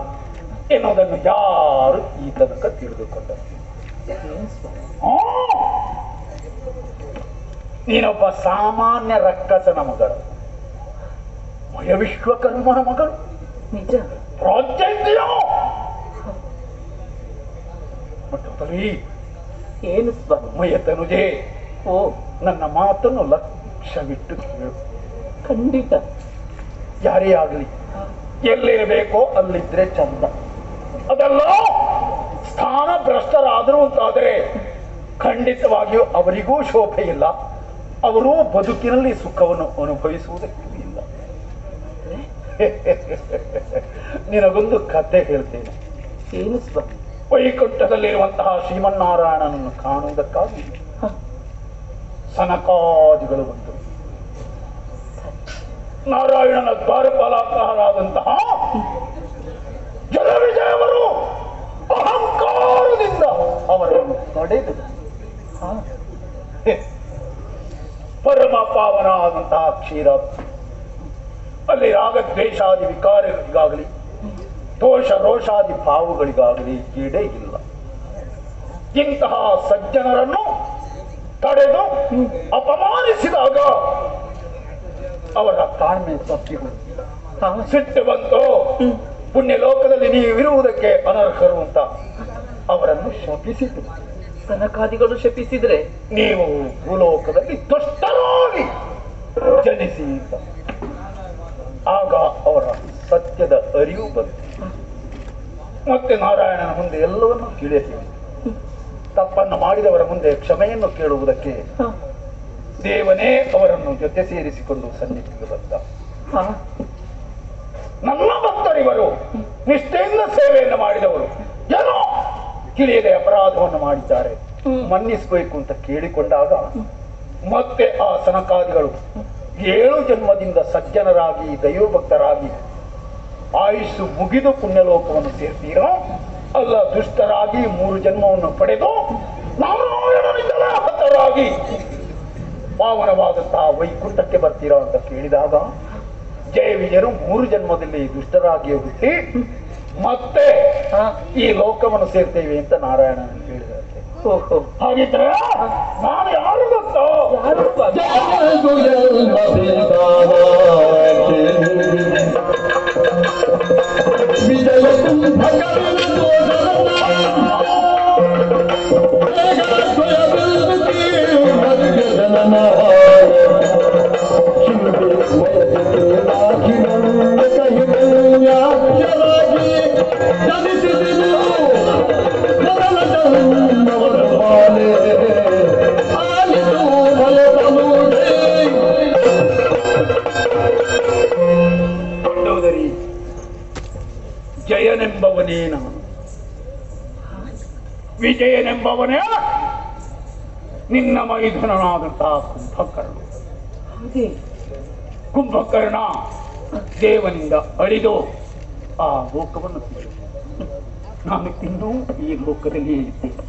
ಎನ್ನುವುದನ್ನು ಯಾರು ಈ ತನಕ ತಿಳಿದುಕೊಂಡರು? ನೀನೊಬ್ಬ ಸಾಮಾನ್ಯ ರಕ್ಕಸನ ಮಗಳು, ಮಯ ವಿಶ್ವಕರ್ಮನ ಮಗಳು. ನಿಜ ಪ್ರಾಜ್ಞೆಯೋ ಮಟ್ಟದಲ್ಲಿ ಏನು ಸ್ವಾಮಿ? ಮಯತನುಜೆ, ಓ ನನ್ನ ಮಾತನ್ನು ಲಕ್ಷ್ಯವಿಟ್ಟು ಕೇಳು. ಖಂಡಿತ. ಯಾರೇ ಆಗಲಿ ಎಲ್ಲಿರಬೇಕೋ ಅಲ್ಲಿದ್ರೆ ಚಂದ. ಅದೆಲ್ಲ ಸ್ಥಾನ ಭ್ರಷ್ಟರಾದರು ಅಂತಾದರೆ ಖಂಡಿತವಾಗಿಯೂ ಅವರಿಗೂ ಶೋಭೆ ಇಲ್ಲ, ಅವರು ಬದುಕಿನಲ್ಲಿ ಸುಖವನ್ನು ಅನುಭವಿಸುವುದಕ್ಕೂ ಇಲ್ಲ. ನಿನಗೊಂದು ಕತೆ ಹೇಳ್ತೇನೆ. ಏನು ಸ್ವಾಮಿ? ವೈಕುಂಠದಲ್ಲಿರುವಂತಹ ಶ್ರೀಮನ್ನಾರಾಯಣನನ್ನು ಕಾಣುವುದಕ್ಕಾಗಿ ಸನಕಾದಿಗಳು ಬಂದರು. ನಾರಾಯಣನ ದ್ವಾರಪಾಲಕರಾದಂತಹ ಜನವಿಜಯವರು ಅಹಂಕಾರದಿಂದ ಅವರನ್ನು ತಡೆದರು. ಪರಮ ಪಾವನಾದಂತಹ ಕ್ಷೀರ ಅಲ್ಲಿ ರಾಗದ್ವೇಷಾದಿ ವಿಕಾರಗಳಿಗಾಗಲಿ ದೋಷ ರೋಷಾದಿ ಭಾವಗಳಿಗಾಗಲಿ ಕೀಡೇ ಇಲ್ಲ. ಇಂತಹ ಸಜ್ಜನರನ್ನು ತಡೆದು ಅಪಮಾನಿಸಿದಾಗ ಅವರ ತಾಳ್ಮೆ ತಪ್ಪಿಗಳು ಸಿಟ್ಟು ಬಂತು. ಪುಣ್ಯ ಲೋಕದಲ್ಲಿ ನೀವಿರುವುದಕ್ಕೆ ಅನರ್ಹರು ಅಂತ ಅವರನ್ನು ಶಪಿಸಿತು. ಸನಕಾದಿಗಳು ಶಪಿಸಿದ್ರೆ ನೀವು ಭೂಲೋಕದಲ್ಲಿ ದುಷ್ಟರಾಗಿ ಜನಿಸಿ ಅಂತ. ಆಗ ಅವರ ಸತ್ಯದ ಅರಿವು ಬಂತು. ಮತ್ತೆ ನಾರಾಯಣನ ಮುಂದೆ ಎಲ್ಲವನ್ನೂ ತಿಳಿಸಿ ತಪ್ಪನ್ನು ಮಾಡಿದವರ ಮುಂದೆ ಕ್ಷಮೆಯನ್ನು ಕೇಳುವುದಕ್ಕೆ ದೇವನೇ ಅವರನ್ನು ಜೊತೆ ಸೇರಿಸಿಕೊಂಡು ಸನ್ನಿಧಿಗೆ ಬಂದ. ನನ್ನ ಭಕ್ತರಿವರು ನಿಷ್ಠೆಯಿಂದ ಸೇವೆಯನ್ನು ಮಾಡಿದವರು ಏನೋ ತಿಳಿಯದೆ ಅಪರಾಧವನ್ನು ಮಾಡಿದ್ದಾರೆ, ಮನ್ನಿಸಬೇಕು ಅಂತ ಕೇಳಿಕೊಂಡಾಗ ಮತ್ತೆ ಆ ಸನಕಾದಿಗಳು 7 ಜನ್ಮದಿಂದ ಸಜ್ಜನರಾಗಿ ದೈವಭಕ್ತರಾಗಿ ಆಯುಸ್ಸು ಮುಗಿದು ಪುಣ್ಯಲೋಕವನ್ನು ಸೇರ್ತೀರೋ ಅಲ್ಲ ದುಷ್ಟರಾಗಿ 3 ಜನ್ಮವನ್ನು ಪಡೆದು ನಾರಾಯಣನಿಂದಲೇ ಹತರಾಗಿ ಪಾವನವಾದಂತಹ ವೈಕುಂಠಕ್ಕೆ ಬರ್ತೀರಾ ಅಂತ ಕೇಳಿದಾಗ ಜಯವಿಜಯರು 3 ಜನ್ಮದಲ್ಲಿ ದುಷ್ಟರಾಗಿ ಹುಟ್ಟಿ ಮತ್ತೆ ಈ ಲೋಕವನ್ನು ಸೇರ್ತೇವೆ ಅಂತ ನಾರಾಯಣ ಹೇಳಿದಂತೆ. ಹಾಗಿದ್ರೆ ನಾನು ಯಾರು ಗೊತ್ತೋ? ಜಯನೆಂಬವನೇ ನಾನು, ವಿಜಯನೆಂಬವನೇ ನಿನ್ನ ಮೈದುನನಾದಂತಹ ಕುಂಭಕರ್ಣ. ಕುಂಭಕರ್ಣ ದೇವನಿಂದ ಅಳಿದು ಆ ಲೋಕವನ್ನು ತಿಳಿದು ನಾನು ಇನ್ನೂ ಈ ಲೋಕದಲ್ಲಿ ಇದ್ದೇನೆ.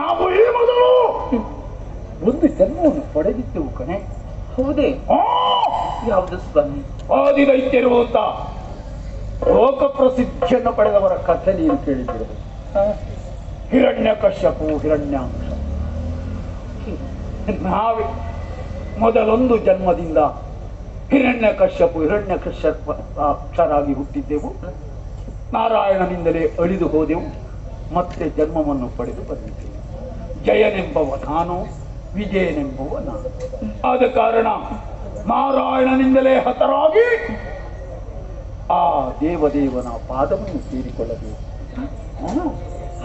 ನಾವು ಈ ಮೊದಲು ಒಂದು ಜನ್ಮವನ್ನು ಪಡೆದಿದ್ದೆವು ಕಣೆ. ಹೌದೇ? ಯಾವುದು ಸ್ವಾಮಿ? ಆದಿದೈತ್ಯರು ಅಂತ ಲೋಕ ಪ್ರಸಿದ್ಧಿಯನ್ನು ಪಡೆದವರ ಕಥೆ ನೀನು ಕೇಳಿದ್ದಿರಬಹುದು. ಹಿರಣ್ಯಕಶ್ಯಪು, ಹಿರಣ್ಯಾಂಶ. ನಾವೇ ಮೊದಲೊಂದು ಜನ್ಮದಿಂದ ಹಿರಣ್ಯಕಶ್ಯಪು, ಹಿರಣ್ಯಕಶ್ಯಪರಾಗಿ ಹುಟ್ಟಿದ್ದೆವು. ನಾರಾಯಣನಿಂದಲೇ ಅಳಿದು ಹೋದೆವು, ಮತ್ತೆ ಜನ್ಮವನ್ನು ಪಡೆದು ಬಂದಿದ್ದೇವೆ. ಜಯನೆಂಬವ ನಾನು, ವಿಜಯನೆಂಬುವ ನಾನು. ಆದ ಕಾರಣ ನಾರಾಯಣನಿಂದಲೇ ಹತರಾಗಿ ಆ ದೇವದೇವನ ಪಾದವನ್ನು ಸೇರಿಕೊಳ್ಳಬೇಕು.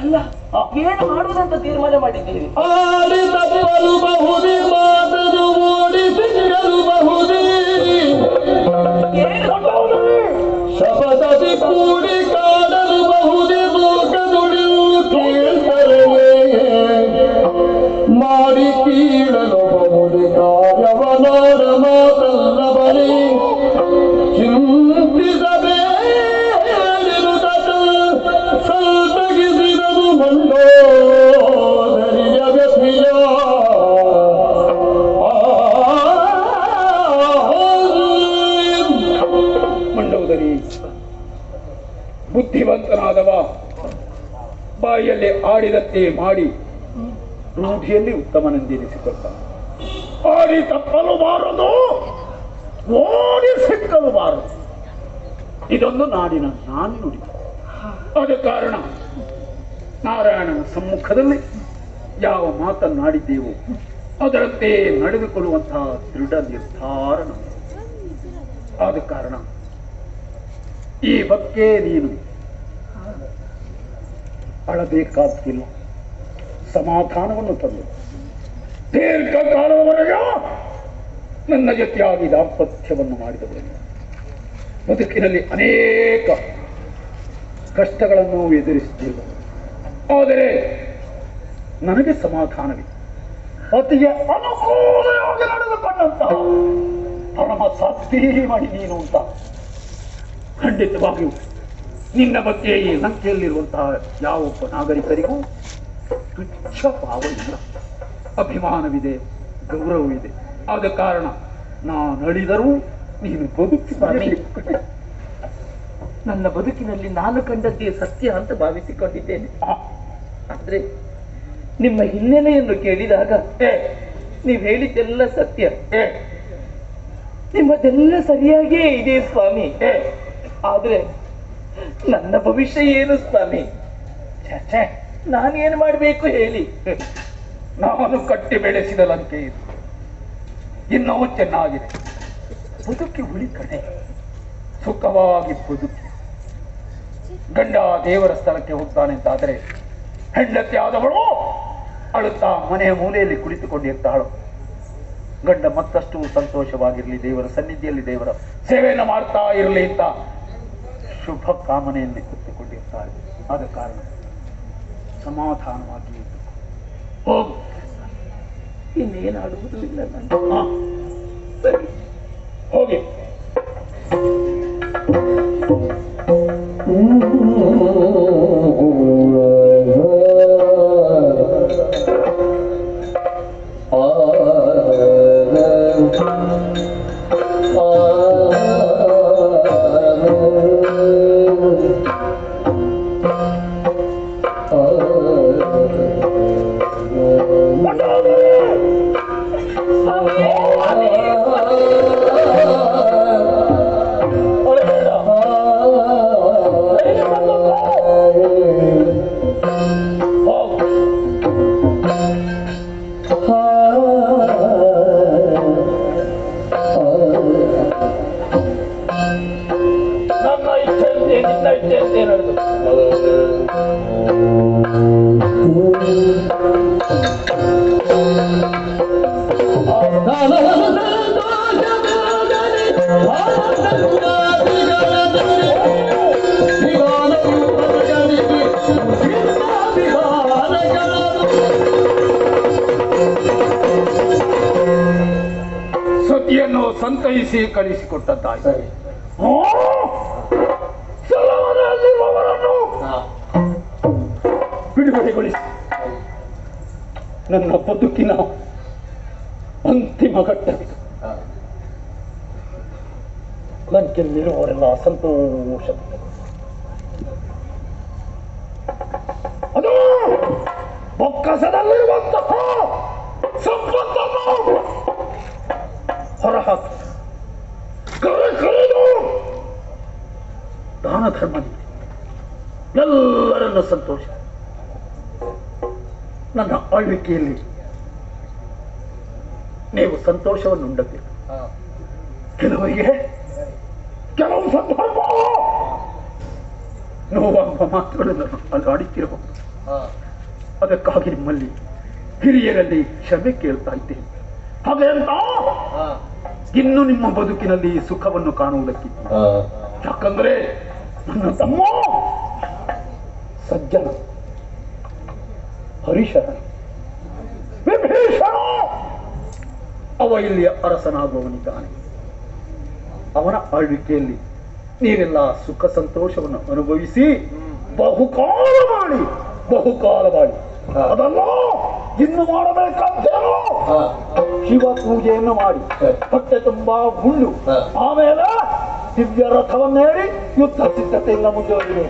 ಅಲ್ಲ, ಏನು ಮಾಡುವುದಂತ ತೀರ್ಮಾನ ಮಾಡಿದ್ದೀರಿ? ಆಡಿ ತಪ್ಪಲು ಬಹುದೇ ಮಾತನು ಓಡಿ ಸಿಗಲು ಬಹುದೇ ಶಪಥದಿ ಕೂಡಿ ಕಾಡಲು ಬಹುದೇ ಲೋಕ ದುಡಿಯು ಕೇಳ್ತರವೇ ಮಾಡಿ ಕೀಳಲು ಬಹುದೇ ಕಾರ್ಯವನಾಡ ಮಾತಲ್ಲ ಬರೀ ಚಿಂತಿಸಬೇಡಿರುತ್ತ ಸಲ್ತಗಿಸಿದನು ಮಂಡೋದರಿಯ ವ್ಯಥೆಯ ಮಂಡೋದರಿ ಬುದ್ಧಿವಂತನಾದವ ಬಾಯಲ್ಲಿ ಆಡಿದಂತೆ ಮಾಡಿ ರೂಢಿಯಲ್ಲಿ ಉತ್ತಮನೆಂದೆನಿಸಿಕೊಳ್ತಾನೆ. ಆಡಿ ತಪ್ಪಲು ಬಾರದು, ಓಡಿ ಸಿಕ್ಕಲು ಬಾರದು. ಇದೊಂದು ನಾಡಿನ ನುಡಿ. ಆದ ಕಾರಣ ನಾರಾಯಣನ ಸಮ್ಮುಖದಲ್ಲಿ ಯಾವ ಮಾತನ್ನಾಡಿದ್ದೇವೋ ಅದರಂತೆ ನಡೆದುಕೊಳ್ಳುವಂತಹ ದೃಢ ನಿರ್ಧಾರ ನಮ್ಮದು. ಆದ ಕಾರಣ ಈ ಬಗ್ಗೆ ನೀನು ಅಳಬೇಕಾಗಿಲ್ಲ. ಸಮಾಧಾನವನ್ನು ತಂದು ದೀರ್ಘಕಾಲದವರೆಗೆ ನನ್ನ ಜೊತೆಯಾಗಿ ದಾಂಪತ್ಯವನ್ನು ಮಾಡಿದವರಿಗೆ ಬದುಕಿನಲ್ಲಿ ಅನೇಕ ಕಷ್ಟಗಳನ್ನು ಎದುರಿಸಿದ್ದೇವೆ. ಆದರೆ ನನಗೆ ಸಮಾಧಾನವಿದೆ. ಪತಿಗೆ ಅನುಕೂಲವಾಗಿ ನಡೆದುಕೊಂಡಂತಹ ಪರಮ ಸಾತ್ವೀಮಣಿ ನೀನು ಅಂತ ಖಂಡಿತವಾಗಿಯೂ ನಿನ್ನ ಬಗ್ಗೆ ಈ ಲಂಕೆಯಲ್ಲಿರುವಂತಹ ಯಾವೊಬ್ಬ ನಾಗರಿಕರಿಗೂ ತುಚ್ಛ ಭಾವ ಇಲ್ಲ. ಅಭಿಮಾನವಿದೆ, ಗೌರವವಿದೆ. ಆದ ಕಾರಣ ನಾನು ಅಳಿದರೂ ನೀನು ಬದುಕಿ ನನ್ನ ಬದುಕಿನಲ್ಲಿ ನಾನು ಕಂಡದ್ದೇ ಸತ್ಯ ಅಂತ ಭಾವಿಸಿಕೊಂಡಿದ್ದೇನೆ. ಆದ್ರೆ ನಿಮ್ಮ ಹಿನ್ನೆಲೆಯನ್ನು ಕೇಳಿದಾಗ ನೀವು ಹೇಳಿದ್ದೆಲ್ಲ ಸತ್ಯ, ನಿಮ್ಮದೆಲ್ಲ ಸರಿಯಾಗಿಯೇ ಇದೆ ಸ್ವಾಮಿ. ಆದ್ರೆ ನನ್ನ ಭವಿಷ್ಯ ಏನು ಸ್ವಾಮಿ? ನಾನೇನು ಮಾಡಬೇಕು ಹೇಳಿ? ನಾನು ಕಟ್ಟಿ ಬೆಳೆಸಿದ ಲಂಕೆ ಇದು ಇನ್ನೂ ಚೆನ್ನಾಗಿದೆ. ಬದುಕಿ ಉಳಿ ಕಡೆ ಸುಖವಾಗಿ ಬದುಕಿ ಗಂಡ ದೇವರ ಸ್ಥಳಕ್ಕೆ ಹೋಗ್ತಾನೆ ಅಂತಾದರೆ ಹೆಂಡತಿ ಆದವಳು ಅಳುತ್ತಾ ಮನೆಯ ಮೂಲೆಯಲ್ಲಿ ಕುಳಿತುಕೊಂಡಿರ್ತಾಳು. ಗಂಡ ಮತ್ತಷ್ಟು ಸಂತೋಷವಾಗಿರಲಿ, ದೇವರ ಸನ್ನಿಧಿಯಲ್ಲಿ ದೇವರ ಸೇವೆಯನ್ನು ಮಾಡ್ತಾ ಇರಲಿ ಅಂತ ಶುಭ ಕಾಮನೆಯಲ್ಲಿ ಕೂತುಕೊಂಡಿರ್ತಾಳೆ. ಆದ ಕಾರಣ ಸಮಾಧಾನವಾಗಿ ಹೋಗು. ಇನ್ನೇನಾಡುವುದು ಇಲ್ಲ. ಸರಿ, ಹೋಗಿ. ಸತಿಯನ್ನು ಸಂತೈಸಿ ಕಳಿಸಿಕೊಟ್ಟದ್ದಾಯ್ತು. ಬಿಡುಗಡೆಗೊಳಿಸಿ ನನ್ನ ಬದುಕಿನ ಅಂತಿಮ ಘಟ್ಟವಿದು. ಲಂಕೆಯಲ್ಲಿರುವವರೆಲ್ಲ ಸಂತೋಷ. ಅದು ಬೊಕ್ಕಸದಲ್ಲಿರುವಂತಹ ಸಂಪತ್ತನ್ನು ಹೊರಹಾಕಿ ಕರೆದು ದಾನ ಧರ್ಮದಲ್ಲಿ ನನ್ನ ಸಂತೋಷ. ನನ್ನ ಆಳ್ವಿಕೆಯಲ್ಲಿ ನೀವು ಸಂತೋಷವನ್ನು ಉಂಡಬೇಕು. ಕೆಲವರಿಗೆ ಕೆಲವು ಸಂದರ್ಭ ನೋವಾಗುವ ಮಾತುಗಳನ್ನು ಆಡಿತ್ತಿರಬಹುದು. ಅದಕ್ಕಾಗಿ ನಿಮ್ಮಲ್ಲಿ ಹಿರಿಯರಲ್ಲಿ ಕ್ಷಮೆ ಕೇಳ್ತಾ ಇದ್ದೇನೆ. ಹಾಗೆ ಅಂತ ಇನ್ನು ನಿಮ್ಮ ಬದುಕಿನಲ್ಲಿ ಸುಖವನ್ನು ಕಾಣುವುದಕ್ಕಿಂತ, ಯಾಕಂದ್ರೆ ನನ್ನ ತಮ್ಮ ಸಜ್ಜನ, ಹರಿಶನ, ವಿಭೀಷಣ ಅವ ಇಲ್ಲಿ ಅರಸನಾಗುವವನಿದ್ದಾನೆ. ಅವನ ಆಳ್ವಿಕೆಯಲ್ಲಿ ನೀವೆಲ್ಲ ಸುಖ ಸಂತೋಷವನ್ನು ಅನುಭವಿಸಿ ಬಹುಕಾಲ ಮಾಡಿ ಅದಲ್ಲ ಇನ್ನು ಮಾಡಬೇಕಾದ್ದೇನು ಶಿವ ಪೂಜೆಯನ್ನು ಮಾಡಿ ಹೊಟ್ಟೆ ತುಂಬಾ ಗುಂಡು ಆಮೇಲೆ ದಿವ್ಯ ರಥವನ್ನೇರಿ ಯುದ್ಧ ಸಿದ್ಧತೆಯಿಂದ ಮುಂದುವರಿದೆ.